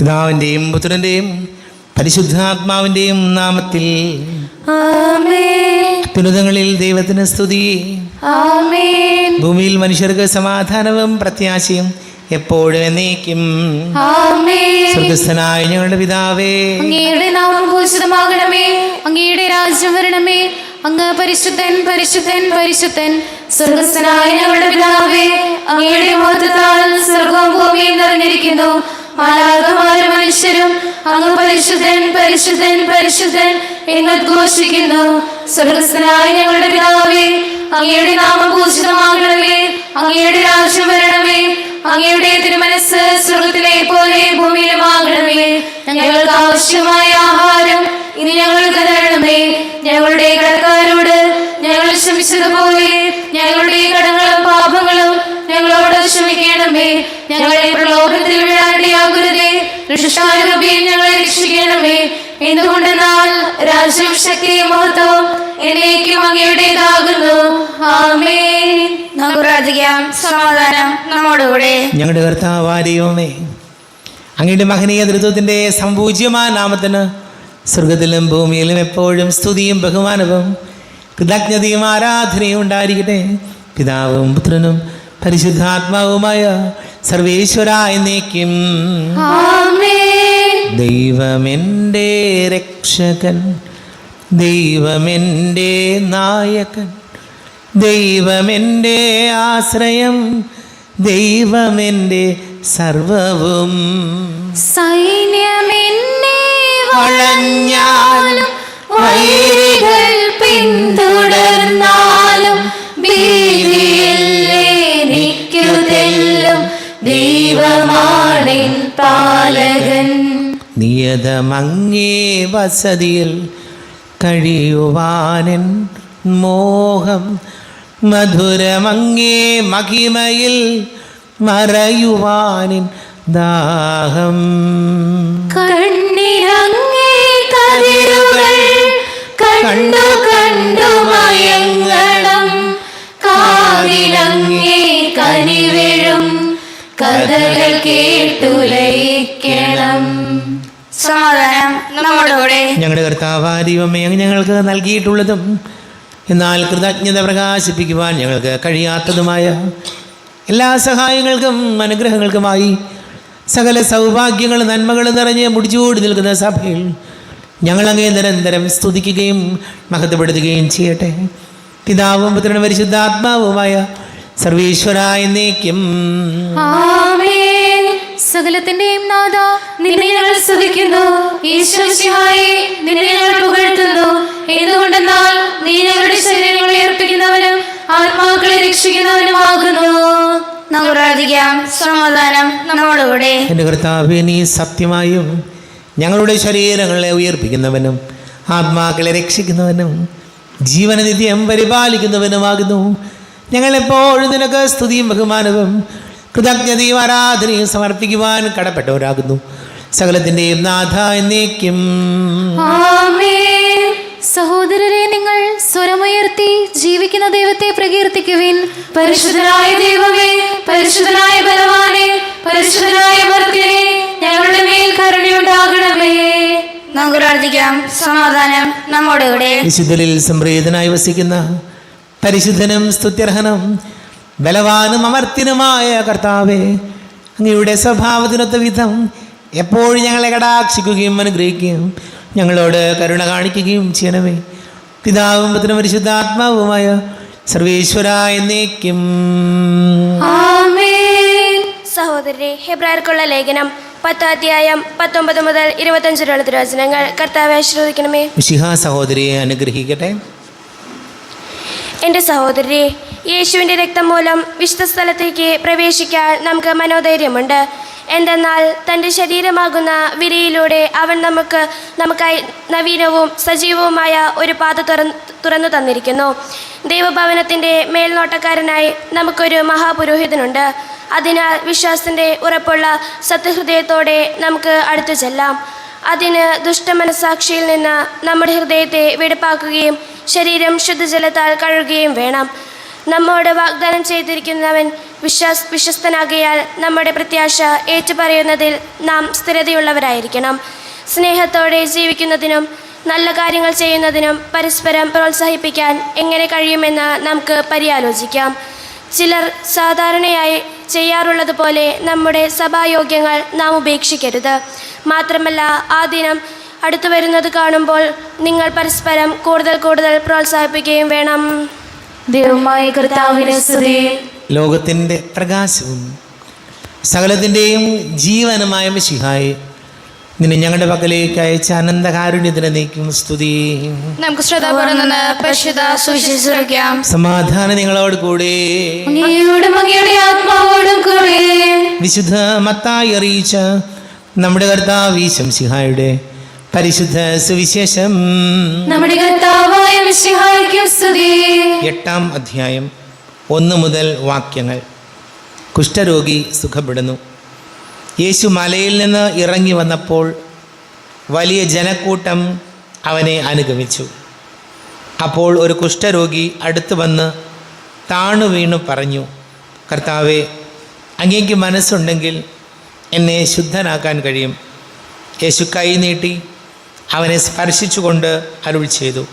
പിതാവിൻ്റെയും പുത്രൻ്റെയും പരിശുദ്ധാത്മാവിൻ്റെയും നാമത്തിൽ ആമേൻ. അത്യുന്നതങ്ങളിൽ ദൈവത്തിന് സ്തുതി. ആമേൻ. ഭൂമിയിൽ മനുഷ്യർക്ക് സമാധാനവും പ്രത്യാശയും എപ്പോഴും എന്നേക്കും. ആമേൻ. സ്വർഗ്ഗസ്ഥനായ ഞങ്ങളുടെ പിതാവേ, അങ്ങയുടെ നാമം പൂജിതമാകണമേ. അങ്ങയുടെ രാജ്യം വരണമേ. അങ്ങ് പരിശുദ്ധൻ പരിശുദ്ധൻ പരിശുദ്ധൻ. സ്വർഗ്ഗസ്ഥനായ ഞങ്ങളുടെ പിതാവേ, അങ്ങയുടെ മഹത്വത്താൽ സ്വർഗ്ഗവും ഭൂമിയും നിറഞ്ഞിരിക്കുന്നു. മാലാഖമാരും മനുഷ്യരും അങ്ങ് പരിശുദ്ധൻ പരിശുദ്ധൻ പരിശുദ്ധൻ എന്നുദ്ഘോഷിക്കുന്നു. സ്വർഗ്ഗസ്ഥനായ ഞങ്ങളുടെ പിതാവേ, അങ്ങയുടെ നാമം പൂജിതമാകണമേ. അങ്ങയുടെ രാജ്യം വരണമേ. അങ്ങയുടെ തിരുമനസ്സ് സ്വർഗ്ഗത്തിലെ പോലെ ഭൂമിയിലുമാകണമേ. ഞങ്ങൾക്ക് ആവശ്യമായ ആഹാരം ഇനി ഞങ്ങൾക്ക് തരണമേ. ഞങ്ങളുടെ കടക്കാരോട് ഞങ്ങൾ ക്ഷമിച്ചതുപോലെ ഞങ്ങളുടെ കടങ്ങളും പാപങ്ങളും ഞങ്ങളോട് ക്ഷമിക്കണമേ. ഞങ്ങളെ പ്രലോഭനത്തിൽ വീഴാനിടയാകരുതേ. ദുഷ്ടാരൂപിയിൽ ഞങ്ങളെ രക്ഷിക്കണമേ. എന്തുകൊണ്ടെന്നാൽ രാജ്യം ശക്തിയും മഹത്വവും എന്നേക്കും അങ്ങയുടേതാകുന്നു. ആമേൻ. നമുക്ക് പ്രാർത്ഥിക്കാം. സമാധാനം നമ്മോടുകൂടെ. ഞങ്ങളുടെ കർത്താവായ ദൈവമേ, അങ്ങയുടെ മഹനീയ നേതൃത്വത്തിൻ്റെ സംപൂജ്യമായ നാമത്തിന് സ്വർഗത്തിലും ഭൂമിയിലും എപ്പോഴും സ്തുതിയും ബഹുമാനവും കൃതജ്ഞതയും ആരാധനയും ഉണ്ടായിരിക്കട്ടെ. പിതാവും പുത്രനും പരിശുദ്ധാത്മാവുമായ സർവേശ്വര എന്നേക്കും. ആമേൻ. ദൈവമെൻ്റെ രക്ഷകൻ, ദൈവമെൻ്റെ നായകൻ, ദൈവമെൻ്റെ ആശ്രയം, ദൈവമെൻ്റെ സർവവും. സൈന്യമെന്നെ വളഞ്ഞാലും വൈരികൾ പിന്തുടർന്നാലും ഭീതിയില്ലെനിക്കു തെല്ലും. ദൈവമാണെൻ പാലകൻ. നിയതമങ്ങേ വസതിയിൽ കഴിയുവാനൻ മോഹം, മധുരമങ്ങേ മഹിമയിൽ മറയുവാനിൻ ദാഹം. കണ്ണിലങ്ങേ കതിരുകൾ കണ്ടു കണ്ടു മയങ്ങണം. കാതിലങ്ങേ കനിവിഴും കഥകൾ കേട്ടുലയിക്കണം. സമാധാനം നമ്മോടുകൂടെ. ഞങ്ങളുടെ കർത്താവായ ദൈവമേ, അങ്ങ് ഞങ്ങൾക്ക് നൽകിയിട്ടുള്ളതും എന്നാൽ കൃതജ്ഞത പ്രകാശിപ്പിക്കുവാൻ ഞങ്ങൾക്ക് കഴിയാത്തതുമായ എല്ലാ സഹായങ്ങൾക്കും അനുഗ്രഹങ്ങൾക്കുമായി സകല സൗഭാഗ്യങ്ങളും നന്മകളും നിറഞ്ഞ് മുടിച്ചൂടി നിൽക്കുന്ന സഭയിൽ ഞങ്ങളങ്ങേ നിരന്തരം സ്തുതിക്കുകയും മഹത്വപ്പെടുത്തുകയും ചെയ്യട്ടെ. പിതാവും പുത്രനും പരിശുദ്ധാത്മാവുമായ സർവീശ്വര എന്നേക്കും. ആമേൻ. സകലത്തിന്റെയും നാഥ, നിന്നെ ഞങ്ങൾ സ്തുതിക്കുന്നു. ഈശ്വരസിഹായി നിന്നെ ഞങ്ങൾ പുകഴ്ത്തുന്നു. എന്തുകൊണ്ടെന്നാൽ നീ ഞങ്ങളുടെ ശരീരങ്ങളെ ഏർപ്പിക്കുന്നവനും ആത്മാക്കളെ രക്ഷിക്കുന്നവനുമാകുന്നു. നമുക്ക് പ്രാർത്ഥിക്കാം. സമാധാനം നമ്മോടുകൂടെ. എൻ്റെ കർത്താവേ, നീ സത്യമായും ഞങ്ങളുടെ ശരീരങ്ങളെ ഉയർപ്പിക്കുന്നവനും ആത്മാക്കളെ രക്ഷിക്കുന്നവനും ജീവനനിത്യം പരിപാലിക്കുന്നവനുമാകുന്നു. ഞങ്ങളെപ്പോഴും നിനക്ക് സ്തുതിയും ബഹുമാനവും കൃതജ്ഞതയും ആരാധനയും സമർപ്പിക്കുവാൻ കടപ്പെട്ടവരാകുന്നു. സകലത്തിൻ്റെയും നാഥ എന്നേക്കും. ആമേൻ. സഹോദരരെ, നിങ്ങൾ സ്വരമുയർത്തി ജീവിക്കുന്ന ദൈവത്തെ പ്രകീർത്തിക്കുവിൻ. പരിശുദ്ധനായ ദൈവമേ, പരിശുദ്ധനായ ബലവാനേ, പരിശുദ്ധനായ ഭർത്തനെ, ഞങ്ങളുടെ മേൽ കരുണയുണ്ടാകണമേ. നമുക്ക് പ്രാർത്ഥിക്കാം. സമാധാനം നമ്മോടുകൂടെ. വിശുദ്ധരിൽ സംപ്രീതനായി വസിക്കുന്ന പരിശുദ്ധനും സ്തുത്യർഹനും ബലവാനും അമർത്യനുമായ കർത്താവേ, അങ്ങയുടെ സ്വഭാവത്തിനൊത്ത വിധം എപ്പോഴും ഞങ്ങളെ കടാക്ഷിക്കുകയും അനുഗ്രഹിക്കുകയും ഞങ്ങളോട് കരുണ കാണിക്കുകയും ചെയ്യണമേ. പിതാവും പുത്രനും പരിശുദ്ധാത്മാവുമായ സർവേശ്വര എന്നേക്കും. ആമേൻ. സഹോദരരെ, ഹെബ്രായർക്കുള്ള ലേഖനം 10 അധ്യായം 19 മുതൽ 25 വരെയുള്ള തിരുവചനങ്ങൾ കർത്താവെ ആശീർവദിക്കണമേ. മിശിഹാ സഹോദരിയെ അനുഗ്രഹിക്കട്ടെ. എൻ്റെ സഹോദരരെ, യേശുവിൻ്റെ രക്തം മൂലം വിശുദ്ധ സ്ഥലത്തേക്ക് പ്രവേശിക്കാൻ നമുക്ക് മനോധൈര്യമുണ്ട്. എന്തെന്നാൽ തൻ്റെ ശരീരമാകുന്ന വിരിയിലൂടെ അവൻ നമുക്കായി നവീനവും സജീവവുമായ ഒരു പാത തുറന്നു തന്നിരിക്കുന്നു. ദൈവഭവനത്തിൻ്റെ മേൽനോട്ടക്കാരനായി നമുക്കൊരു മഹാപുരോഹിതനുണ്ട്. അതിനാൽ വിശ്വാസത്തിൻ്റെ ഉറപ്പുള്ള സത്യഹൃദയത്തോടെ നമുക്ക് അടുത്തു ചെല്ലാം. അതിന് ദുഷ്ടമനസാക്ഷിയിൽ നിന്ന് നമ്മുടെ ഹൃദയത്തെ വെടിപ്പാക്കുകയും ശരീരം ശുദ്ധജലത്താൽ കഴുകുകയും വേണം. നമ്മോട് വാഗ്ദാനം ചെയ്തിരിക്കുന്നവൻ വിശ്വസ്തനാകിയാൽ നമ്മുടെ പ്രത്യാശ ഏറ്റുപറയുന്നതിൽ നാം സ്ഥിരതയുള്ളവരായിരിക്കണം. സ്നേഹത്തോടെ ജീവിക്കുന്നതിനും നല്ല കാര്യങ്ങൾ ചെയ്യുന്നതിനും പരസ്പരം പ്രോത്സാഹിപ്പിക്കാൻ എങ്ങനെ കഴിയുമെന്ന് നമുക്ക് പര്യാലോചിക്കാം. ചിലർ സാധാരണയായി ചെയ്യാറുള്ളതുപോലെ നമ്മുടെ സഭായോഗ്യങ്ങൾ നാം ഉപേക്ഷിക്കരുത്. മാത്രമല്ല, ആ ദിനം അടുത്തു വരുന്നത് കാണുമ്പോൾ നിങ്ങൾ പരസ്പരം കൂടുതൽ പ്രോത്സാഹിപ്പിക്കുകയും വേണം. ദൈവമായ കർത്താവിനെ സ്തുതി. ലോകത്തിൻ്റെ പ്രകാശവും സകലത്തിൻ്റെയും ജീവനുമായ മിശിഹായി നിന്നെ ഞങ്ങളുടെ പക്കലേക്ക് അയച്ച അനന്തകാരുണ്യത്തിന് നീക്കും സ്തുതി. നമുക്ക് ശ്രദ്ധാപൂർവം നിന്ന് പരിശുദ്ധ സുവിശേഷം ശ്രവിക്കാം. സമാധാനം നിങ്ങളോട് കൂടെ. അങ്ങയോടും അങ്ങയുടെ ആത്മാവോടും കൂടെ. വിശുദ്ധ മത്തായി അറിയിച്ച നമ്മുടെ കർത്താവ് ഈശോ മിശിഹായുടെ പരിശുദ്ധ സുവിശേഷം. നമ്മുടെ കർത്താവായ മിശിഹായ്ക്ക് സ്തുതി. 8-ാം അധ്യായം 1 മുതൽ വാക്യങ്ങൾ. കുഷ്ഠരോഗി സുഖപ്പെടുന്നു. യേശു മലയിൽ നിന്ന് ഇറങ്ങി വന്നപ്പോൾ വലിയ ജനക്കൂട്ടം അവനെ അനുഗമിച്ചു. അപ്പോൾ ഒരു കുഷ്ഠരോഗി അടുത്ത് വന്ന് താണു വീണു പറഞ്ഞു, കർത്താവേ, അങ്ങേക്ക് മനസ്സുണ്ടെങ്കിൽ എന്നെ ശുദ്ധനാക്കാൻ കഴിയും. യേശു കൈ നീട്ടി അവനെ സ്പർശിച്ചുകൊണ്ട് അരുൾ ചെയ്തു,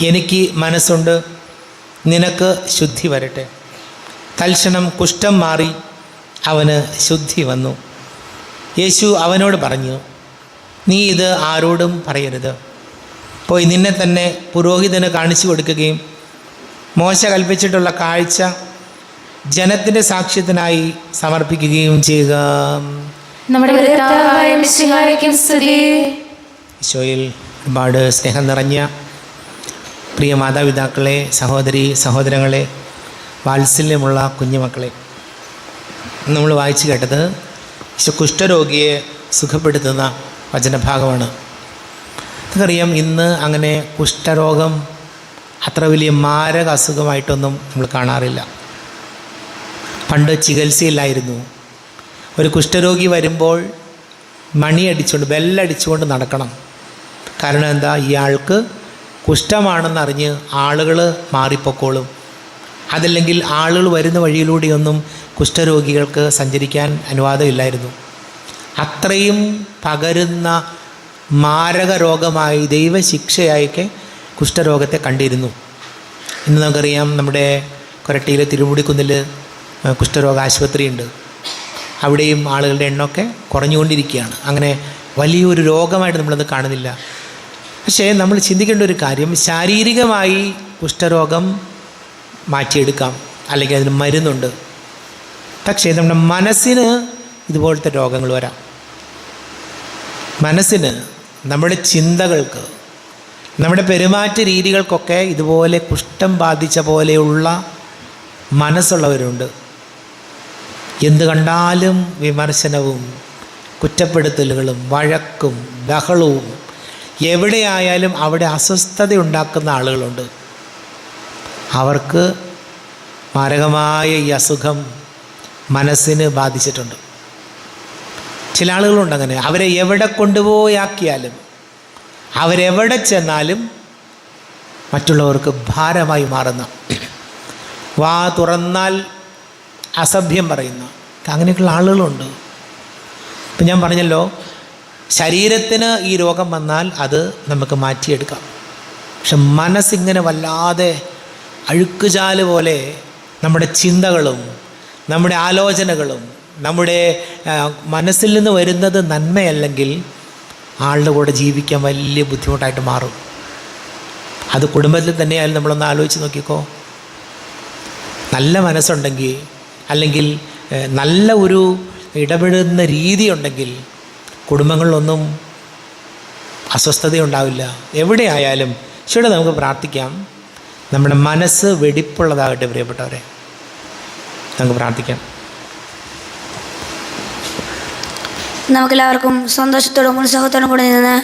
എനിക്ക് മനസ്സുണ്ട്, നിനക്ക് ശുദ്ധി വരട്ടെ. തൽക്ഷണം കുഷ്ഠം മാറി അവന് ശുദ്ധി വന്നു. യേശു അവനോട് പറഞ്ഞു, നീ ഇത് ആരോടും പറയരുത്. പോയി നിന്നെ തന്നെ പുരോഹിതന് കാണിച്ചു കൊടുക്കുകയും മോശ കൽപ്പിച്ചിട്ടുള്ള കാഴ്ച ജനത്തിൻ്റെ സാക്ഷ്യത്തിനായി സമർപ്പിക്കുകയും ചെയ്യുക. നമ്മുടെ കർത്താവായ മിശിഹായ്ക്ക് സ്തുതി. ഈശോയിൽ ഒരുപാട് സ്നേഹം നിറഞ്ഞ പ്രിയ മാതാപിതാക്കളെ, സഹോദരി സഹോദരങ്ങളെ, വാത്സല്യമുള്ള കുഞ്ഞുമക്കളെ, നമ്മൾ വായിച്ചു കേട്ടത് ഈശോ കുഷ്ഠരോഗിയെ സുഖപ്പെടുത്തുന്ന വചനഭാഗമാണ്. നമുക്കറിയാം, ഇന്ന് അങ്ങനെ കുഷ്ഠരോഗം അത്ര വലിയ മാരക അസുഖമായിട്ടൊന്നും നമ്മൾ കാണാറില്ല. പണ്ട് ചികിത്സയില്ലായിരുന്നു. ഒരു കുഷ്ഠരോഗി വരുമ്പോൾ മണിയടിച്ചുകൊണ്ട് ബെല്ലടിച്ചുകൊണ്ട് നടക്കണം. കാരണം എന്താ, ഇയാൾക്ക് കുഷ്ഠമാണെന്നറിഞ്ഞ് ആളുകൾ മാറിപ്പോക്കോളും. അതല്ലെങ്കിൽ ആളുകൾ വരുന്ന വഴിയിലൂടെയൊന്നും കുഷ്ഠരോഗികൾക്ക് സഞ്ചരിക്കാൻ അനുവാദമില്ലായിരുന്നു. അത്രയും പകരുന്ന മാരക രോഗമായി, ദൈവശിക്ഷയായൊക്കെ കുഷ്ഠരോഗത്തെ കണ്ടിരുന്നു. ഇന്ന് നമുക്കറിയാം, നമ്മുടെ കൊരട്ടിയിലെ തിരുമുടിക്കുന്നിൽ കുഷ്ഠരോഗ ആശുപത്രിയുണ്ട്. അവിടെയും ആളുകളുടെ എണ്ണമൊക്കെ കുറഞ്ഞുകൊണ്ടിരിക്കുകയാണ്. അങ്ങനെ വലിയൊരു രോഗമായിട്ട് നമ്മളത് കാണുന്നില്ല. പക്ഷേ നമ്മൾ ചിന്തിക്കേണ്ട ഒരു കാര്യം, ശാരീരികമായി കുഷ്ഠരോഗം മാറ്റിയെടുക്കാം, അല്ലെങ്കിൽ അതിന് മരുന്നുണ്ട്. പക്ഷേ നമ്മുടെ മനസ്സിന് ഇതുപോലത്തെ രോഗങ്ങൾ വരാം. മനസ്സിന്, നമ്മുടെ ചിന്തകൾക്ക്, നമ്മുടെ പെരുമാറ്റ രീതികൾക്കൊക്കെ ഇതുപോലെ കുഷ്ഠം ബാധിച്ച പോലെയുള്ള മനസ്സുള്ളവരുണ്ട്. എന്ത് കണ്ടാലും വിമർശനവും കുറ്റപ്പെടുത്തലുകളും വഴക്കും ബഹളവും, എവിടെയായാലും അവിടെ അസ്വസ്ഥത ഉണ്ടാക്കുന്ന ആളുകളുണ്ട്. അവർക്ക് മാരകമായ ഈ അസുഖം മനസ്സിന് ബാധിച്ചിട്ടുണ്ട്. ചില ആളുകളുണ്ട് അങ്ങനെ. അവരെ എവിടെ കൊണ്ടുപോയാക്കിയാലും, അവരെവിടെ ചെന്നാലും മറ്റുള്ളവർക്ക് ഭാരമായി മാറുന്ന, വാ തുറന്നാൽ അസഭ്യം പറയുന്ന, അങ്ങനെയൊക്കെയുള്ള ആളുകളുണ്ട്. ഇപ്പം ഞാൻ പറഞ്ഞല്ലോ, ശരീരത്തിന് ഈ രോഗം വന്നാൽ അത് നമുക്ക് മാറ്റിയെടുക്കാം. പക്ഷെ മനസ്സിങ്ങനെ വല്ലാതെ അഴുക്കുചാല് പോലെ നമ്മുടെ ചിന്തകളും നമ്മുടെ ആലോചനകളും നമ്മുടെ മനസ്സിൽ നിന്ന് വരുന്നത് നന്മയല്ലെങ്കിൽ ആളുടെ കൂടെ ജീവിക്കാൻ വലിയ ബുദ്ധിമുട്ടായിട്ട് മാറും. അത് കുടുംബത്തിൽ തന്നെയായാലും നമ്മളൊന്ന് ആലോചിച്ച് നോക്കിക്കോ. നല്ല മനസ്സുണ്ടെങ്കിൽ, അല്ലെങ്കിൽ നല്ല ഒരു ഇടപെടുന്ന രീതി ഉണ്ടെങ്കിൽ കുടുംബങ്ങളിലൊന്നും അസ്വസ്ഥതയുണ്ടാവില്ല. എവിടെയായാലും ശരി, നമുക്ക് പ്രാർത്ഥിക്കാം. നമ്മുടെ മനസ്സ് വെടിപ്പുള്ളതാകട്ടെ. പ്രിയപ്പെട്ടവരെ, നമുക്ക് പ്രാർത്ഥിക്കാം. നമുക്കെല്ലാവർക്കും സന്തോഷത്തോടും ഉത്സാഹത്തോടും കൂടി നിന്ന്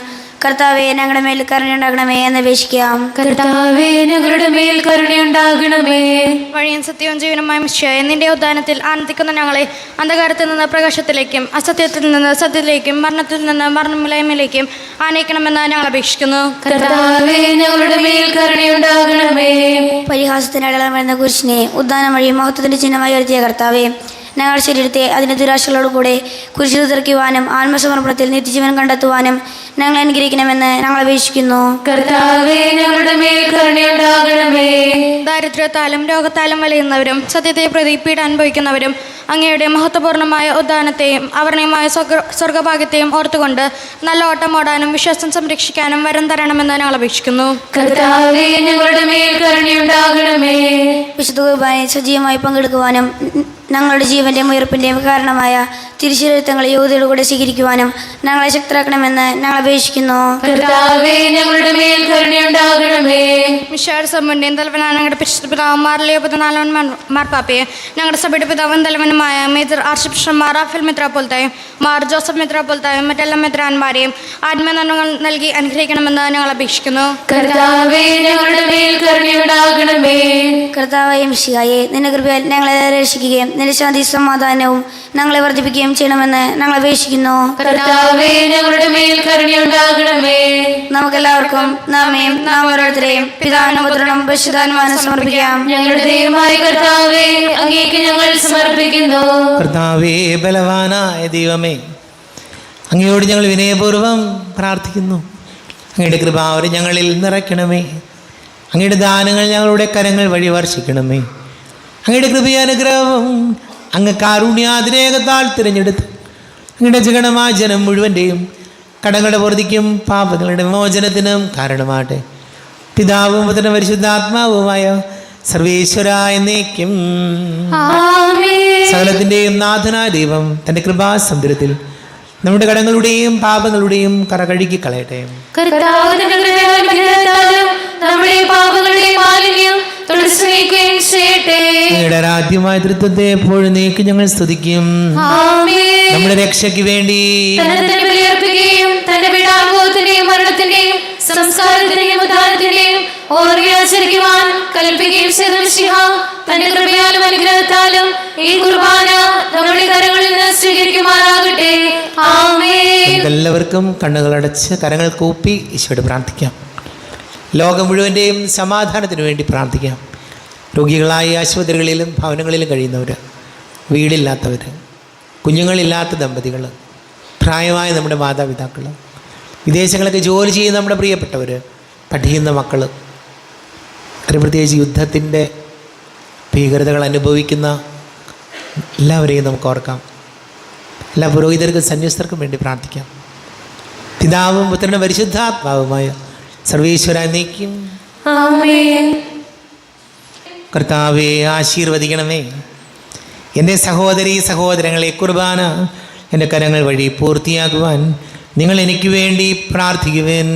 കർത്താവെ ഞങ്ങളുടെ മേൽ കരുണയുണ്ടാകണമേ എന്ന് അപേക്ഷിക്കാം. കർത്താവേ ഞങ്ങളുടെ മേൽ കരുണയുണ്ടാകണമേ. വഴിയും സത്യവും ജീവനുമായ മിശിഹായേ, നിന്റെ ഉദ്ധാനത്തിൽ ആനന്ദിക്കുന്ന ഞങ്ങളെ അന്ധകാരത്തിൽ നിന്ന് പ്രകാശത്തിലേക്കും അസത്യത്തിൽ നിന്ന് സത്യത്തിലേക്കും മരണത്തിൽ നിന്ന് മരണമില്ലായ്മയിലേക്കും ആനയിക്കണമെന്ന് ഞങ്ങൾ അപേക്ഷിക്കുന്നു. കർത്താവേ ഞങ്ങളുടെ മേൽ കരുണയുണ്ടാകണമേ. പരിഹാസത്തിന് അടയാളം വരുന്ന കുരിശിനെ ഉദ്ധാനം വഴി മഹത്വത്തിന്റെ ചിഹ്നമായി ഉയർത്തിയ കർത്താവെ, ഞങ്ങളുടെ ശരീരത്തെ അതിൻ്റെ ദുരാശകളോടുകൂടെ കുരിശിൽ തെറിക്കുവാനും ആത്മസമർപ്പണത്തിൽ നിത്യജീവൻ കണ്ടെത്തുവാനും ഞങ്ങൾ അനുഗ്രഹിക്കണമെന്ന് ഞങ്ങൾ അപേക്ഷിക്കുന്നു. കർത്താവേ ഞങ്ങളുടെ മേൽ കരുണയുണ്ടാകണമേ. ദാരിദ്ര്യത്താലും രോഗത്താലും വലയുന്നവരും സത്യത്തെ പ്രതി പീഡ അനുഭവിക്കുന്നവരും അങ്ങയുടെ മഹത്വപൂർണ്ണമായ ഉദ്ധാനത്തെയും അവർണയമായ സ്വർഗഭാഗ്യത്തെയും ഓർത്തുകൊണ്ട് നല്ല ഓട്ടം ഓടാനും വിശ്വാസം സംരക്ഷിക്കാനും വരം തരണമെന്ന് ഞങ്ങൾ അപേക്ഷിക്കുന്നു. കർത്താവേ ഞങ്ങളുടെ മേൽ കരുണയുണ്ടാകണമേ. വിശുദ്ധ കുർബാനയിൽ സജീവമായി പങ്കെടുക്കുവാനും ഞങ്ങളുടെ ജീവന്റെയും ഉയർപ്പിന്റെയും കാരണമായ തിരുശീലത്വങ്ങളെ യോഗ്യതയോടെ കൂടെ സ്വീകരിക്കുവാനും ഞങ്ങളെ ശക്തരാക്കണമെന്ന് ഞങ്ങൾ അപേക്ഷിക്കുന്നു. കർത്താവേ ഞങ്ങളുടെ മേൽ കരുണയുണ്ടാകണമേ. മിശിഹായുടെ സഭയുടെയും തലവനായ ഞങ്ങളുടെ പരിശുദ്ധ പിതാവ് മാർ ലിയോ 14 മാർപ്പാപ്പയെ, ഞങ്ങളുടെ സഭയുടെ പിതാവും തലവനുമായ major archbishop Mar Raphael മെത്രാപ്പൊലീത്തയും മാർ ജോസഫ് മെത്രാപ്പൊലീത്തയും മറ്റെല്ലാ മെത്രാന്മാരെയും ആത്മനന്മകൾ നൽകി അനുഗ്രഹിക്കണമെന്ന് ഞങ്ങൾ അപേക്ഷിക്കുന്നു. കർത്താവേ ഞങ്ങളുടെ മേൽ കരുണയുണ്ടാകണമേ. കർത്താവായ മിശിഹായേ, നിന്റെ കൃപയാൽ ഞങ്ങളെ രക്ഷിക്കുകയും നിന്റെ ശാന്തി സമാധാനവും ഞങ്ങളെ വർദ്ധിപ്പിക്കുകയും ചെയ്യണമെന്ന് ഞങ്ങൾ അപേക്ഷിക്കുന്നു. കർത്താവേ ഞങ്ങളുടെ മേൽ കരുണയുണ്ടാകണമേ. നമുക്കെല്ലാവർക്കും നാമേയും നാം ഓരോരുത്തരെയും പിതാവിനും പുത്രനും പരിശുദ്ധാത്മാവിനും സമർപ്പിക്കാം. ഞങ്ങളുടെ ദൈവമായ കർത്താവേ, അങ്ങേക്ക് ഞങ്ങൾ സമർപ്പിക്കുന്നു. കർത്താവേ, ബലവാനായ ദൈവമേ, അങ്ങയോട് ഞങ്ങൾ വിനയപൂർവ്വം പ്രാർത്ഥിക്കുന്നു. അങ്ങയുടെ കൃപാവരം ഞങ്ങളിൽ നിറയ്ക്കണമേ. അങ്ങയുടെ ദാനങ്ങൾ ഞങ്ങളുടെ കരങ്ങൾ വഴി വർഷിക്കണമേ. അങ്ങയുടെ കൃപയാനുഗ്രഹവും അങ്ങ് കാരുണ്യാതിരേകത്താൽ തിരഞ്ഞെടുത്ത് അങ്ങയുടെ ജഗണമായ ജനം മുഴുവൻ്റെയും കടങ്ങളുടെ പൊറുതിക്കും പാപങ്ങളുടെ മോചനത്തിനും കാരണമാട്ടെ. പിതാവും പുത്രനും പരിശുദ്ധാത്മാവുമായ സർവേശ്വര എന്നേക്കും. സകലത്തിൻ്റെയും നാഥനായ ദൈവം തൻ്റെ കൃപാസമുദ്രത്തിൽ നമ്മുടെ കടങ്ങളുടെയും പാപങ്ങളുടെയും കറ കഴുകി കളയട്ടെ. കർത്താവിന്റെ കൃപയാലും നമ്മുടെ പാപങ്ങളുടെ മാലിന്യം തുടച്ചു നീക്കുകയും ചെയ്യട്ടെ. അങ്ങയുടെ ആരാധ്യമായ തൃത്വത്തെ എപ്പോഴും നീക്കി ഞങ്ങൾ സ്തുതിക്കും. ആമേൻ. നമ്മുടെ രക്ഷയ്ക്ക് വേണ്ടി തന്നെ ബലിയർപ്പിക്കുകയും തന്റെ പീഡാനുഭവത്തിന്റെയും മരണത്തിന്റെയും സംസ്കാരത്തിന്റെയും ഉദ്ധാനത്തിന്റെയും ഓർമ്മയാചരിക്കുവാൻ കൽപ്പിക്കുകയും ചെയ്ത മിശിഹാ, തന്റെ കൃപയാലും അനുഗ്രഹത്താലും ഈ കുർബാന നമ്മുടെ കരങ്ങളിൽ നിന്ന് സ്വീകരിക്കുമാറാകട്ടെ. ആമേൻ. എല്ലാവർക്കും കണ്ണുകളടച്ച് കരങ്ങൾ കൂപ്പി ഈശോയോട് പ്രാർത്ഥിക്കാം. ലോകം മുഴുവൻ്റെയും സമാധാനത്തിന് വേണ്ടി പ്രാർത്ഥിക്കാം. രോഗികളായ ആശുപത്രികളിലും ഭവനങ്ങളിലും കഴിയുന്നവർ, വീടില്ലാത്തവർ, കുഞ്ഞുങ്ങളില്ലാത്ത ദമ്പതികൾ, പ്രായമായ നമ്മുടെ മാതാപിതാക്കൾ, വിദേശങ്ങളൊക്കെ ജോലി ചെയ്യുന്ന നമ്മുടെ പ്രിയപ്പെട്ടവർ, പഠിക്കുന്ന മക്കൾ, ഒരു പ്രത്യേകിച്ച് യുദ്ധത്തിൻ്റെ ഭീകരതകൾ അനുഭവിക്കുന്ന എല്ലാവരെയും നമുക്ക് ഓർക്കാം. എല്ലാ പുരോഹിതർക്കും സന്യസ്തർക്കും വേണ്ടി പ്രാർത്ഥിക്കാം. പിതാവും പുത്രനും പരിശുദ്ധാത്മാവുമായ സർവേശ്വര എന്നേക്കും. ആമേൻ. കർത്താവെ, ആശീർവദിക്കണമേ. എൻ്റെ സഹോദരീ സഹോദരങ്ങളെ, കുർബാന എൻ്റെ കരങ്ങൾ വഴി പൂർത്തിയാക്കുവാൻ നിങ്ങൾ എനിക്ക് വേണ്ടി പ്രാർത്ഥിക്കുവേൻ.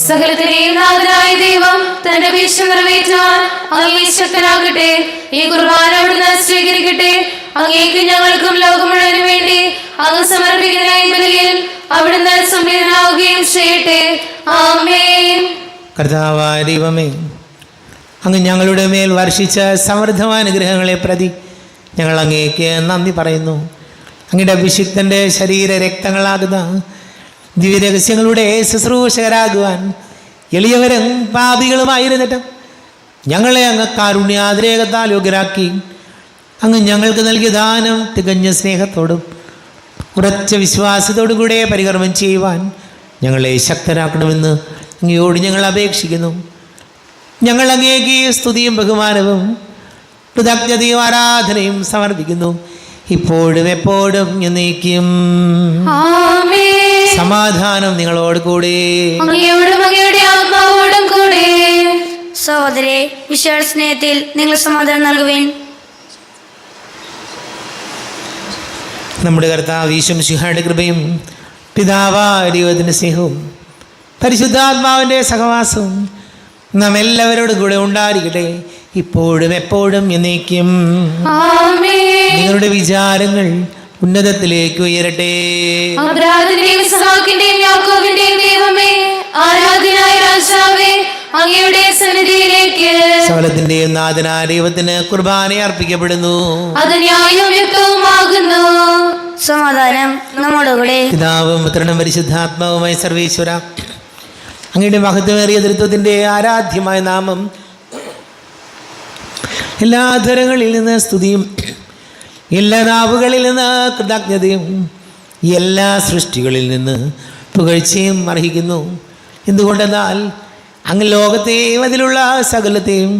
സകലത്തിന്റെയും നാഥനായ ദൈവം തന്റെ വീഴ്ച നിറവേറ്റാൻ അങ്ങേ ശക്തനാകട്ടെ. ഈ കുർബാന അവിടുന്ന് സ്വീകരിക്കട്ടെ. അങ്ങേക്ക് ഞങ്ങൾക്കും ലോകം മുഴുവനും വേണ്ടി അങ്ങ് സമർപ്പിക്കുന്ന ഈ ബലിയിൽ അവിടുന്ന് സംപ്രീതനാവുകയും ചെയ്യട്ടെ. ആമേൻ. കർത്താവായ ദൈവമേ, അങ്ങ് ഞങ്ങളുടെ മേൽ വർഷിച്ച സമൃദ്ധമായ അനുഗ്രഹങ്ങളെ പ്രതി ഞങ്ങൾ അങ്ങേക്ക് നന്ദി പറയുന്നു. അങ്ങയുടെ അഭിഷിക്തൻ്റെ ശരീര രക്തങ്ങളാകുന്ന ദിവ്യരഹസ്യങ്ങളുടെ ശുശ്രൂഷകരാകുവാൻ എളിയവരും പാപികളുമായിരുന്നിട്ട് ഞങ്ങളെ അങ്ങ് കാരുണ്യാതിരേകത്താൽ യോഗ്യരാക്കി. അങ്ങ് ഞങ്ങൾക്ക് നൽകിയ ദാനം തികഞ്ഞ സ്നേഹത്തോടും ഉറച്ച വിശ്വാസത്തോടും കൂടെ പരികർമ്മം ചെയ്യുവാൻ ഞങ്ങളെ ശക്തരാക്കണമെന്ന് അങ്ങയോട് ഞങ്ങൾ അപേക്ഷിക്കുന്നു. ഞങ്ങൾ അങ്ങേക്ക് സ്തുതിയും ബഹുമാനവും കൃതജ്ഞതയും ആരാധനയും സമർപ്പിക്കുന്നു, ഇപ്പോഴും എപ്പോഴും എന്നേക്കും. ആമേൻ. സമാധാനം നിങ്ങളോട് കൂടെ. അങ്ങയോടും അങ്ങയുടെ ആത്മാവോടും കൂടെ. സഹോദരേ, വിശാല സ്നേഹത്തിൽ നിങ്ങൾ സമാധാനം നൽകുവേൻ. നമ്മുടെ കർത്താവ് ഈശോ മിശിഹായുടെ കൃപയും പിതാവായ ദൈവത്തിൻ്റെ സ്നേഹവും പരിശുദ്ധാത്മാവിൻ്റെ സഹവാസവും നാം എല്ലാവരോടും കൂടെ ഉണ്ടായിരിക്കട്ടെ, ഇപ്പോഴും എപ്പോഴും എന്നേക്കും. ആമേൻ. നിങ്ങളുടെ വിചാരങ്ങൾ ഉന്നതത്തിലേക്ക് ഉയരട്ടെ. അബ്രാഹാമിന്റെയും ഇസ്ഹാക്കിന്റെയും യാക്കോബിന്റെയും ദൈവമേ, ആരാധനായ രാജാവേ, അങ്ങയുടെ സന്നിധിയിലേക്ക് സകലത്തിന്റെയും നാഥനായ ദൈവത്തിന് കുർബാന അർപ്പിക്കപ്പെടുന്നു. അത് ന്യായവും യുക്തവുമാകുന്നു. സമാധാനം നമ്മോടുകൂടെ. പിതാവും പുത്രനും പരിശുദ്ധാത്മാവുമായ സർവേശ്വര, അങ്ങയുടെ മഹത്വമേറിയ തൃത്വത്തിൻ്റെ ആരാധ്യമായ നാമം എല്ലാ ധരങ്ങളിൽ നിന്ന് സ്തുതിയും എല്ലാ നാവുകളിൽ നിന്ന് കൃതജ്ഞതയും എല്ലാ സൃഷ്ടികളിൽ നിന്ന് പുകഴ്ചയും അർഹിക്കുന്നു. എന്തുകൊണ്ടെന്നാൽ അങ്ങ് ലോകത്തെയും അതിലുള്ള സകലത്തെയും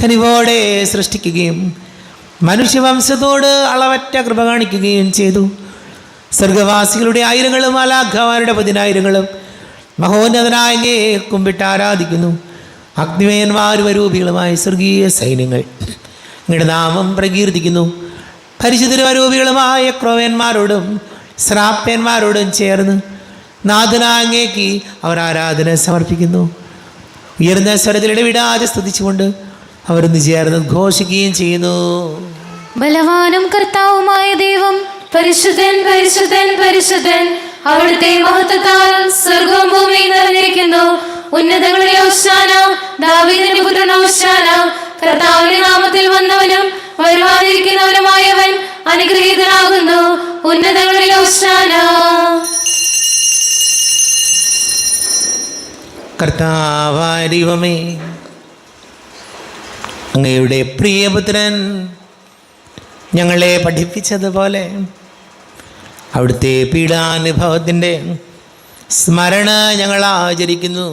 കനിവോടെ സൃഷ്ടിക്കുകയും മനുഷ്യവംശത്തോട് അളവറ്റ കൃപ കാണിക്കുകയും ചെയ്തു. സ്വർഗവാസികളുടെ ആയിരങ്ങളും മാലാഖമാരുടെ 10,000-ങ്ങളും മഹോന്നതനായ അങ്ങയെ കുമ്പിട്ട് ആരാധിക്കുന്നു. അഗ്നിമയന്മാരും അരൂപികളുമായ സ്വർഗീയ സൈന്യങ്ങൾ അങ്ങയുടെ നാമം പ്രകീർത്തിക്കുന്നു. പരിശുദ്ധരൂപികളുമായ ക്രോവന്മാരോടും ശ്രാപ്യന്മാരോടും ചേർന്ന് നാഥനായ അങ്ങേക്ക് അവർ ആരാധന സമർപ്പിക്കുന്നു. ഉയർന്ന സ്വരത്തിൽ ഇടവിടാതെ സ്തുതിച്ചുകൊണ്ട് അവരൊന്ന് ചേർന്ന് ഘോഷിക്കുകയും ചെയ്യുന്നു. ബലവാനും കർത്താവുമായ ദൈവം പരിശുദ്ധൻ, പരിശുദ്ധൻ, പരിശുദ്ധൻ. അവിടുത്തെ മഹത്വത്താൽ സ്വർഗവും ഭൂമിയും നിറഞ്ഞിരിക്കുന്നു. ഉന്നതങ്ങളിലെ ഹോശാന, ദാവീദിന്റെ പുത്രൻ ഹോശാന. കർത്താവിന്റെ നാമത്തിൽ വന്നവനും വരുവാനിരിക്കുന്നവനുമായവൻ അനുഗ്രഹീതനാകുന്നു. ഉന്നതങ്ങളിലെ ഹോശാന. കർത്താവായ ദൈവമേ, അങ്ങയുടെ പ്രിയപുത്രൻ ഞങ്ങളെ പഠിപ്പിച്ചതുപോലെ അവിടുത്തെ പീഡാനുഭവത്തിൻ്റെ സ്മരണ ഞങ്ങൾ ആചരിക്കുന്നു.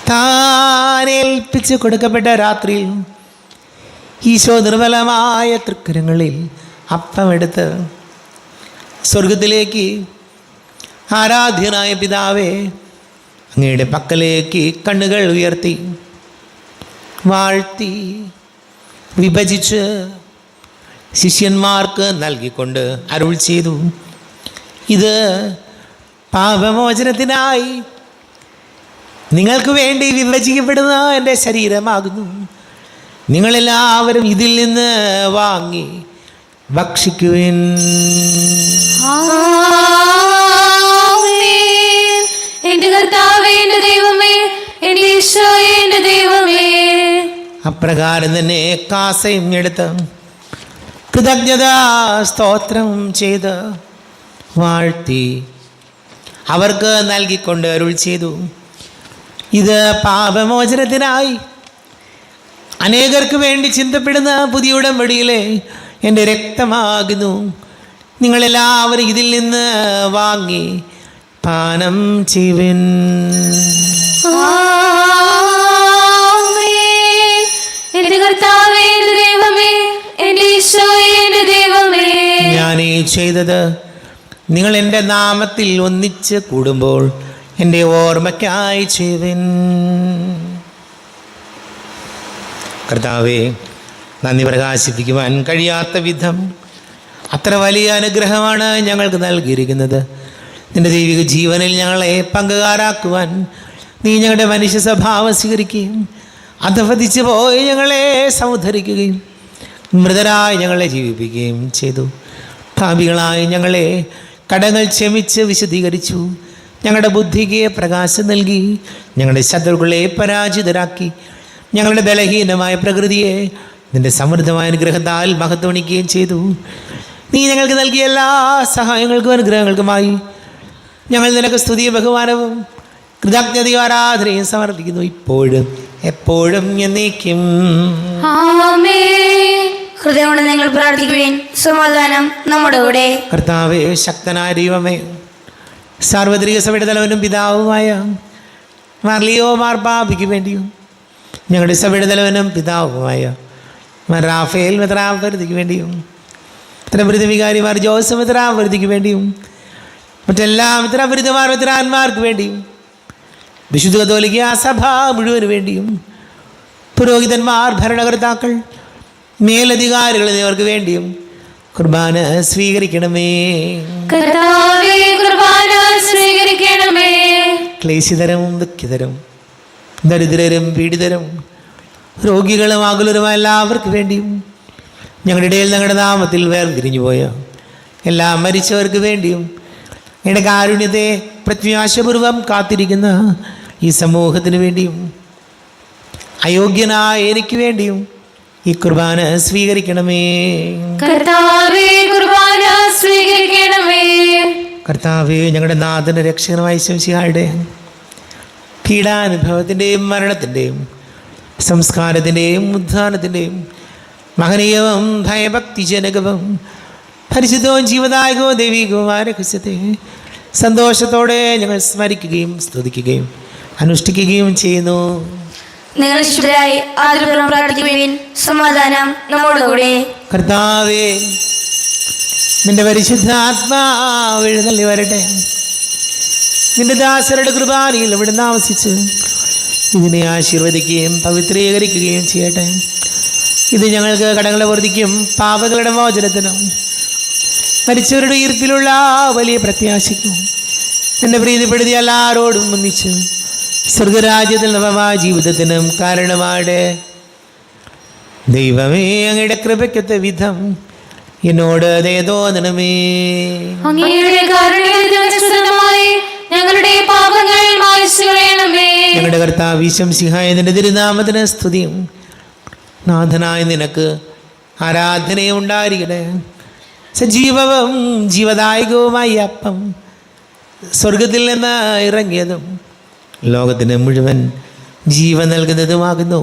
താനേൽപ്പിച്ച് കൊടുക്കപ്പെട്ട രാത്രിയിൽ ഈശോ നിർമ്മലമായ തൃക്കരങ്ങളിൽ അപ്പമെടുത്ത് സ്വർഗത്തിലേക്ക് ആരാധ്യനായ പിതാവേ അങ്ങയുടെ പക്കലേക്ക് കണ്ണുകൾ ഉയർത്തി വാഴ്ത്തി വിഭജിച്ച് ശിഷ്യന്മാർക്ക് നൽകിക്കൊണ്ട് അരുൾ ചെയ്തു, ഇത് പാപമോചനത്തിനായി നിങ്ങൾക്ക് വേണ്ടി വിഭജിക്കപ്പെടുന്ന എൻ്റെ ശരീരമാകുന്നു. നിങ്ങളെല്ലാവരും ഇതിൽ നിന്ന് വാങ്ങി ഭക്ഷിക്കുവിൻ. എന്റെ കർത്താവേ, എന്റെ ദൈവമേ, എന്റെ ഈശോയേ, എന്റെ ദൈവമേ. അപ്രകാരം തന്നെ കാസയും എടുത്ത് കൃതജ്ഞതാ സ്തോത്രം ചെയ്ത് വാഴ്ത്തി അവർക്ക് നൽകിക്കൊണ്ട് അരുൾ ചെയ്തു, ഇത് പാപമോചനത്തിനായി അനേകർക്ക് വേണ്ടി ചിന്തപ്പെടുന്ന പുതിയ ഉടമ്പടിയിലെ എൻ്റെ രക്തമാകുന്നു. നിങ്ങളെല്ലാവരും ഇതിൽ നിന്ന് വാങ്ങി പാനം ചെയ്യുവിൻ. എന്റെ കർത്താവേ, എന്റെ ദൈവമേ, എന്റെ ഈശോയേ, എന്റെ ദൈവമേ. ഞാൻ ഈ ചെയ്തത് നിങ്ങൾ എൻ്റെ നാമത്തിൽ ഒന്നിച്ച് കൂടുമ്പോൾ എൻ്റെ ഓർമ്മയ്ക്കായി ചെയ്യുവിൻ. കർത്താവേ, നന്ദി പ്രകാശിപ്പിക്കുവാൻ കഴിയാത്ത വിധം അത്ര വലിയ അനുഗ്രഹമാണ് ഞങ്ങൾക്ക് നൽകിയിരിക്കുന്നത്. നിൻ്റെ ദൈവിക ജീവനിൽ ഞങ്ങളെ പങ്കുകാരാക്കുവാൻ നീ ഞങ്ങളുടെ മനുഷ്യ സ്വഭാവം സ്വീകരിക്കുകയും അധപതിച്ചു പോയി ഞങ്ങളെ സമുദ്ധരിക്കുകയും മൃതരായി ഞങ്ങളെ ജീവിപ്പിക്കുകയും ചെയ്തു. പാപികളായി ഞങ്ങളെ കടങ്ങൾ ക്ഷമിച്ച് വിശദീകരിച്ചു. ഞങ്ങളുടെ ബുദ്ധിക്ക് പ്രകാശം നൽകി ഞങ്ങളുടെ ശത്രുക്കളെ പരാജിതരാക്കി ഞങ്ങളുടെ ബലഹീനമായ പ്രകൃതിയെ നിൻ്റെ സമൃദ്ധമായ അനുഗ്രഹത്താൽ മഹത്വണിക്കുകയും ചെയ്തു. നീ ഞങ്ങൾക്ക് നൽകിയ എല്ലാ സഹായങ്ങൾക്കും അനുഗ്രഹങ്ങൾക്കുമായി ഞങ്ങൾ നിനക്ക് സ്തുതിയും ബഹുമാനവും കൃതജ്ഞതയും ആരാധനയും സമർപ്പിക്കുന്നു, ഇപ്പോഴും എപ്പോഴും എന്നേക്കും. ഹൃദയം കൊണ്ട് നിങ്ങൾ പ്രാർത്ഥിക്കുവിൻ. സമാധാനം നമ്മുടെ കൂടെ. കർത്താവേ, ശക്തനായ ദൈവമേ, സാർവത്രിക സഭയുടെ തലവനും പിതാവുമായ മാർലിയോ മാർപ്പാപ്പയ്ക്ക് വേണ്ടിയും ഞങ്ങളുടെ സഭയുടെ തലവനും പിതാവുമായ റാഫേൽ മെത്രാപൊലീത്തയ്ക്ക് വേണ്ടിയും മെത്രാപൊലീത്ത വികാരിമാർ ജോസഫ് മെത്രാപൊലീത്തയ്ക്ക് വേണ്ടിയും മറ്റെല്ലാ മെത്രാപൊലീത്തമാർ മെത്രാന്മാർക്ക് വേണ്ടിയും വിശുദ്ധ കത്തോലിക്ക സഭ മുഴുവന് വേണ്ടിയും പുരോഹിതന്മാർ, ഭരണകർത്താക്കൾ, മേലധികാരികൾ എന്നിവർക്ക് വേണ്ടിയും കുർബാന സ്വീകരിക്കണമേ. കർത്താവേ, കുർബാന സ്വീകരിക്കണമേ. ക്ലേശിതരും ദുഃഖിതരും ദരിദ്രരും പീഡിതരും രോഗികളും ആകുലരുമായ എല്ലാവർക്കും വേണ്ടിയും ഞങ്ങളുടെ ഇടയിൽ ഞങ്ങളുടെ നാമത്തിൽ വേർതിരിഞ്ഞു പോയ എല്ലാ മരിച്ചവർക്ക് വേണ്ടിയും എൻ്റെ കാരുണ്യത്തെ പ്രത്യാശപൂർവം കാത്തിരിക്കുന്ന ഈ സമൂഹത്തിന് വേണ്ടിയും അയോഗ്യനായ എനിക്ക് വേണ്ടിയും ഈ കുർബാന സ്വീകരിക്കണമേ. കർത്താവേ, കുർബാന സ്വീകരിക്കണമേ. കർത്താവേ, ഞങ്ങളുടെ നാഥന രക്ഷകനായ ശംസിഹായുടെ പീഡാനുഭവത്തിൻ്റെയും മരണത്തിൻ്റെയും സംസ്കാരത്തിൻ്റെയും ഉദ്ധാനത്തിൻ്റെയും മഹനീയവും ഭയഭക്തിജനകവും പരിശുദ്ധവും ജീവദായകവും ദൈവികവുമായ രഹസ്യത്തെ സന്തോഷത്തോടെ ഞങ്ങൾ സ്മരിക്കുകയും സ്തുതിക്കുകയും അനുഷ്ഠിക്കുകയും ചെയ്യുന്നു. നിങ്ങൾ ശുദ്ധരായി ആദരപൂർവ്വം പ്രാർത്ഥിക്കുവിൻ. സമാധാനം നമ്മോടുകൂടെ. കർത്താവേ, നിന്റെ പരിശുദ്ധ ആത്മാവ് എഴുന്നള്ളി വരട്ടെ. നിന്റെ ദാസരുടെ കൃപാനിയിൽ ഇവിടെ താമസിച്ച് ഇതിനെ ആശീർവദിക്കുകയും പവിത്രീകരിക്കുകയും ചെയ്യട്ടെ. ഇത് ഞങ്ങൾക്ക് കടങ്ങളെ വർദ്ധിക്കും പാപങ്ങളുടെ മോചനത്തിനും മരിച്ചവരുടെ ഈർപ്പിലുള്ള വലിയ പ്രത്യാശയ്ക്കും എന്നെ പ്രീതിപ്പെടുത്തിയ എല്ലാവരോടും ഒന്നിച്ച് സ്വർഗരാജ്യത്തിൽ നവമായ ജീവിതത്തിനും കാരണമാടെ. ദൈവമേ, അങ്ങയുടെ കൃപയ്ക്കൊത്ത വിധം എന്നോട് ദയ തോന്നണമേ. അങ്ങയുടെ കാരുണ്യമായി ഞങ്ങളുടെ പാപങ്ങൾ മായ്ച്ചു കളയണമേ. ഞങ്ങളുടെ കർത്താവ് ശംസിഹായതിൻ്റെ തിരുനാമത്തിന് സ്തുതിയും നാഥനായ നിനക്ക് ആരാധനയും ഉണ്ടായിരിക്കട്ടെ. സജീവവും ജീവദായകവുമായി അപ്പം സ്വർഗത്തിൽ നിന്ന് ഇറങ്ങിയതും ലോകത്തിന് മുഴുവൻ ജീവൻ നൽകുന്നതുമാകുന്നു.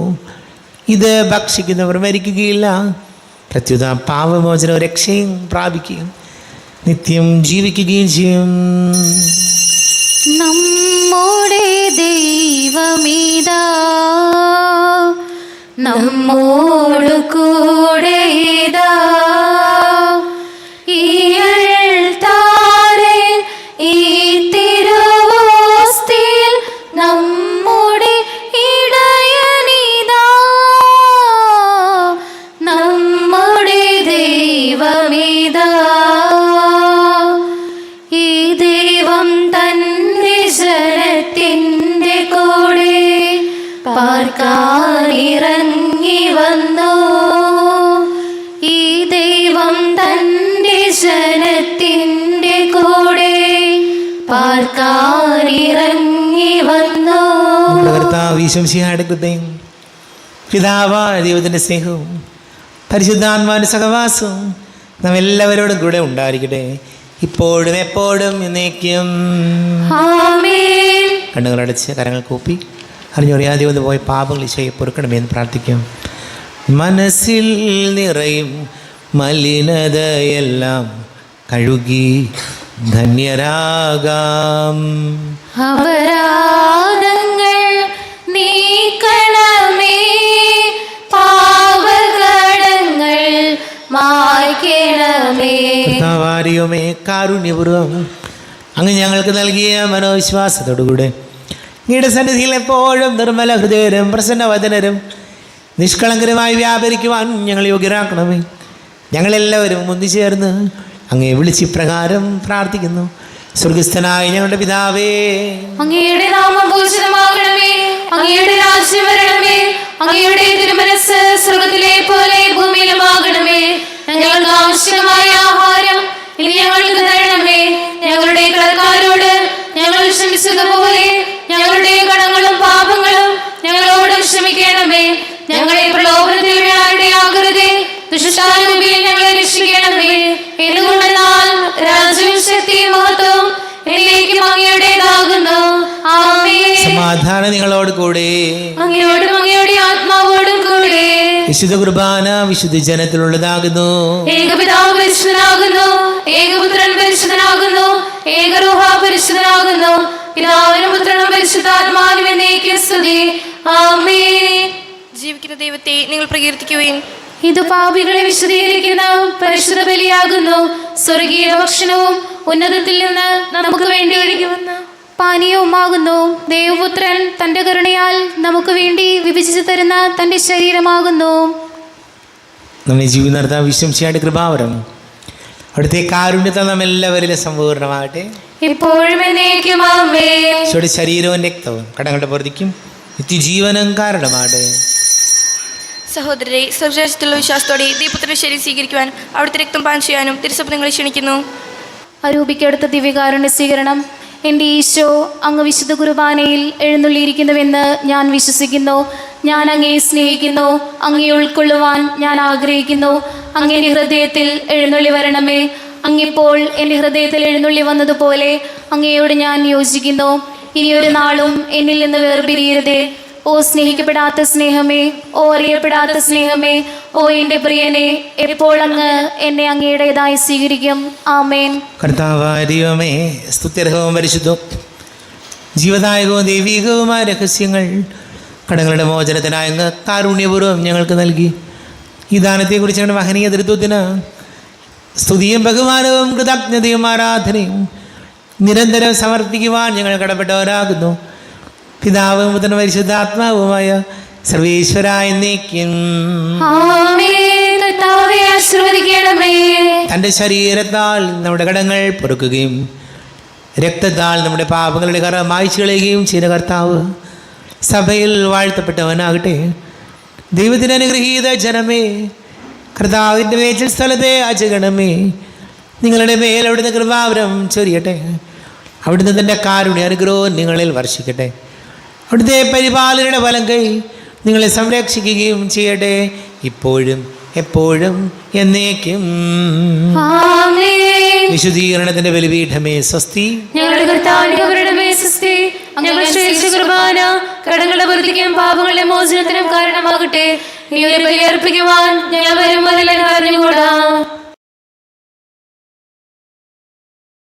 ഇത് ഭക്ഷിക്കുന്നവർ മരിക്കുകയില്ല, പ്രത്യുത പാപമോചനവും രക്ഷയും പ്രാപിക്കുകയും നിത്യം ജീവിക്കുകയും ചെയ്യും. നമ്മുടെ ദൈവമിതാ നമ്മോടു കൂടെ ഇതാ. ഈ അൾത്താരയിൽ ഈ തിരുവോസ്തിയിൽ നമ്മുടെ ഇടയനിതാ. നമ്മുടെ ദൈവമിതാ. ഈ ദൈവം തന്റെ ജനത്തിൻ്റെ കൂടെ പാർക്കാനിറങ്ങി വന്നു. ഈ ദൈവം തന്റെ ജനത്തിൻ്റെ കൂടെ പാർക്കാനിറങ്ങി വന്നു. കർത്താവ് ശംസിഹായുടെ കൃപയും പിതാവായ ദൈവത്തിൻ്റെ സ്നേഹവും പരിശുദ്ധാത്മാവിൻ്റെ സഹവാസവും നാം എല്ലാവരോടും കൂടെ ഉണ്ടായിരിക്കട്ടെ, ഇപ്പോഴും എപ്പോഴും എന്നേക്കും. ആമേൻ. കണ്ണുകളടച്ച് കരങ്ങൾ കൂപ്പി അറിഞ്ഞറിയാതെ ഒന്ന് പോയ പാപങ്ങൾ ഈശോയെ പൊറുക്കണമെന്ന് പ്രാർത്ഥിക്കാം. മനസ്സിൽ നിറയും മലിനതയെല്ലാം കഴുകി ധന്യരാകാം. അപരാധങ്ങൾ നീക്കണമേ, പാപകടങ്ങൾ മായ്ക്കണമേ. കർത്താവാരിയുമേ, കാരുണ്യപൂർവ്വം അങ്ങ് ഞങ്ങൾക്ക് നൽകിയ മനോവിശ്വാസത്തോടുകൂടെ അങ്ങയുടെ സന്നിധിയിൽ എപ്പോഴും നിർമ്മല ഹൃദയരും പ്രസന്നവദനരും നിഷ്കളങ്കരമായി വ്യാപരിക്കുവാൻ ഞങ്ങൾ യോഗ്യരാക്കണമേ. ഞങ്ങളെല്ലാവരും ഒന്നുചേർന്ന് അങ്ങയെ വിളിച്ചിപ്രകാരം പ്രാർത്ഥിക്കുന്നു. സ്വർഗസ്ഥനായ ഞങ്ങളുടെ പിതാവേ, അങ്ങയുടെ നാമം പൂജിതമാകണമേ. അങ്ങയുടെ രാജ്യം വരണമേ. അങ്ങയുടെ തിരുമനസ്സ് സ്വർഗത്തിലെ പോലെ ഭൂമിയിലുമാകണമേ. ഞങ്ങൾക്ക് ആവശ്യമായ ആഹാരം ഇനി ഞങ്ങൾക്ക് തരണമേ. ഞങ്ങളുടെ കടക്കാരോട് ഞങ്ങൾ ക്ഷമിച്ചതുപോലെ ഞങ്ങളുടെ കടങ്ങളും പാപങ്ങളും ഞങ്ങളോട് ക്ഷമിക്കണമേ. ഞങ്ങളെ പ്രലോഭനത്തിൽ വീഴാനിടയാകരുതേ, ദുഷ്ടാരൂപിയിൽ ഞങ്ങളെ രക്ഷിക്കണമേ. എന്തുകൊണ്ടെന്നാൽ രാജ്യവും ശക്തിയും മഹത്വവും എന്നേക്കും അങ്ങയുടേതാകുന്നു. ആമേൻ. സമാധാനം നിങ്ങളോട് കൂടെ. അങ്ങയോടും അങ്ങയുടെ ആത്മാവോടും കൂടെ. വിശുദ്ധ കുർബാന വിശുദ്ധ ജനത്തിലുള്ളതാകുന്നു. ഏകപിതാവ് പരിശുദ്ധനാകുന്നു, ഏകപുത്രൻ പരിശുദ്ധനാകുന്നു, ഏകരൂഹ പരിശുദ്ധനാകുന്നു. പിതാവിനും പുത്രനും പരിശുദ്ധാത്മാവിനും എന്നേക്കും സ്തുതി. ആമേൻ. ജീവിക്കുന്ന ദൈവത്തെ നിങ്ങൾ പ്രകീർത്തിക്കുകയും ഇത് പാപികളെ വിശദീകരിക്കുന്ന പരിശുദ്ധ ബലിയാകുന്നു. സ്വർഗീയ ഭക്ഷണവും ഉന്നതത്തിൽ നിന്ന് നമുക്ക് വേണ്ടി ഒഴുകിവന്ന പാനീയവുമാകുന്നു. ദൈവപുത്രൻ തൻ്റെ കരുണയാൽ നമുക്ക് വേണ്ടി വിഭജിച്ചു തരുന്ന തൻ്റെ ശരീരമാകുന്നു. നമ്മുടെ ജീവിതം നടത്താൻ വിശ്വസിയായിട്ട് കൃപാവരം അവിടുത്തെ കാരുണ്യത്തെ നാം എല്ലാവരിലും സമ്പൂർണ്ണമാകട്ടെ, ഇപ്പോഴും എന്നേക്കും. ആമേൻ. ഈശോയുടെ ശരീരവും രക്തവും കടങ്ങളുടെ പൊറുതിക്കും നിത്യജീവനം കാരണമാകട്ടെ. സഹോദരരെ, സ്വർഗരാജ്യത്തിലുള്ള വിശ്വാസത്തോടെ ദൈവപുത്രന്റെ ശരീരം സ്വീകരിക്കുവാൻ അവിടുത്തെ രക്തം പാനം ചെയ്യാനും തിരുസഭ നിങ്ങളെ ക്ഷണിക്കുന്നു. അരൂപിക്കടുത്ത ദിവ്യകാരുണ്യ സ്വീകരണം. എൻ്റെ ഈശോ അങ്ങ് വിശുദ്ധ കുർബാനയിൽ എഴുന്നള്ളിയിരിക്കുന്നുവെന്ന് ഞാൻ വിശ്വസിക്കുന്നു. ഞാൻ അങ്ങയെ സ്നേഹിക്കുന്നു. അങ്ങയെ ഉൾക്കൊള്ളുവാൻ ഞാൻ ആഗ്രഹിക്കുന്നു. അങ്ങ് എൻ്റെ ഹൃദയത്തിൽ എഴുന്നള്ളി വരണമേ. അങ്ങിപ്പോൾ എൻ്റെ ഹൃദയത്തിൽ എഴുന്നള്ളി വന്നതുപോലെ അങ്ങയോട് ഞാൻ യോജിക്കുന്നു. ഇനിയൊരു നാളും എന്നിൽ നിന്ന് വേർപിരിയരുതേ. ഓ സ്നേഹിക്കപ്പെടാത്ത സ്നേഹമേ, ഓ അറിയപ്പെടാത്ത സ്നേഹമേ, ഓ എൻ്റെ പ്രിയനെ, എപ്പോൾ അങ്ങ് എന്നെ അങ്ങയുടേതായി സ്വീകരിക്കും. ആമേൻ. കർത്താവായ ദൈവമേ, സ്തുത്യർഹവും പരിശുദ്ധവും ജീവദായകവും ദൈവികവുമായ രഹസ്യങ്ങൾ കടങ്ങളുടെ മോചനത്തിനായി അങ്ങ് കാരുണ്യപൂർവ്വം ഞങ്ങൾക്ക് നൽകി. ഈ ദാനത്തെക്കുറിച്ച് ഞങ്ങളുടെ മഹനീയ തൃത്വത്തിന് സ്തുതിയും ബഹുമാനവും കൃതജ്ഞതയും ആരാധനയും നിരന്തരം സമർപ്പിക്കുവാൻ ഞങ്ങൾ കടപ്പെട്ടവരാകുന്നു. പിതാവും പുത്രനും പരിശുദ്ധാത്മാവുമായ സർവേശ്വര എന്നേക്കും. തൻ്റെ ശരീരത്താൽ നമ്മുടെ കടങ്ങൾ പൊറുക്കുകയും രക്തത്താൽ നമ്മുടെ പാപങ്ങളുടെ കറ മായ്ച്ചു കളയുകയും ചെയ്ത കർത്താവ് സഭയിൽ വാഴ്ത്തപ്പെട്ടവനാകട്ടെ. ദൈവത്തിന് അനുഗ്രഹീത ജനമേ, കർത്താവിൻ്റെ മേച്ചിൽ സ്ഥലത്തെ അജഗണമേ, നിങ്ങളുടെ മേൽ അവിടുന്ന് കൃപാവരം ചൊരിയട്ടെ. അവിടുന്ന് തൻ്റെ കാരുണ്യ അനുഗ്രഹവും നിങ്ങളിൽ വർഷിക്കട്ടെ. അവിടുത്തെ പരിപാലനയുടെ വലം കൈ നിങ്ങളെ സംരക്ഷിക്കുകയും ചെയ്യട്ടെ, ഇപ്പോഴും എപ്പോഴും എന്നേക്കും. വിശുദ്ധീകരണത്തിന്റെ ബലിപീഠമേ സ്വസ്തി. ഞങ്ങളുടെ കർത്താവിന്റെ സ്വസ്തി. ഞങ്ങൾ ശ്രേഷ്ഠ കുർബാന കടങ്ങളുടെ പൊറുതിക്കും പാപങ്ങളുടെ മോചനത്തിനും കാരണമാകട്ടെ. ഈ ഒരു ബലി അർപ്പിക്കുവാൻ ഞങ്ങൾ വരും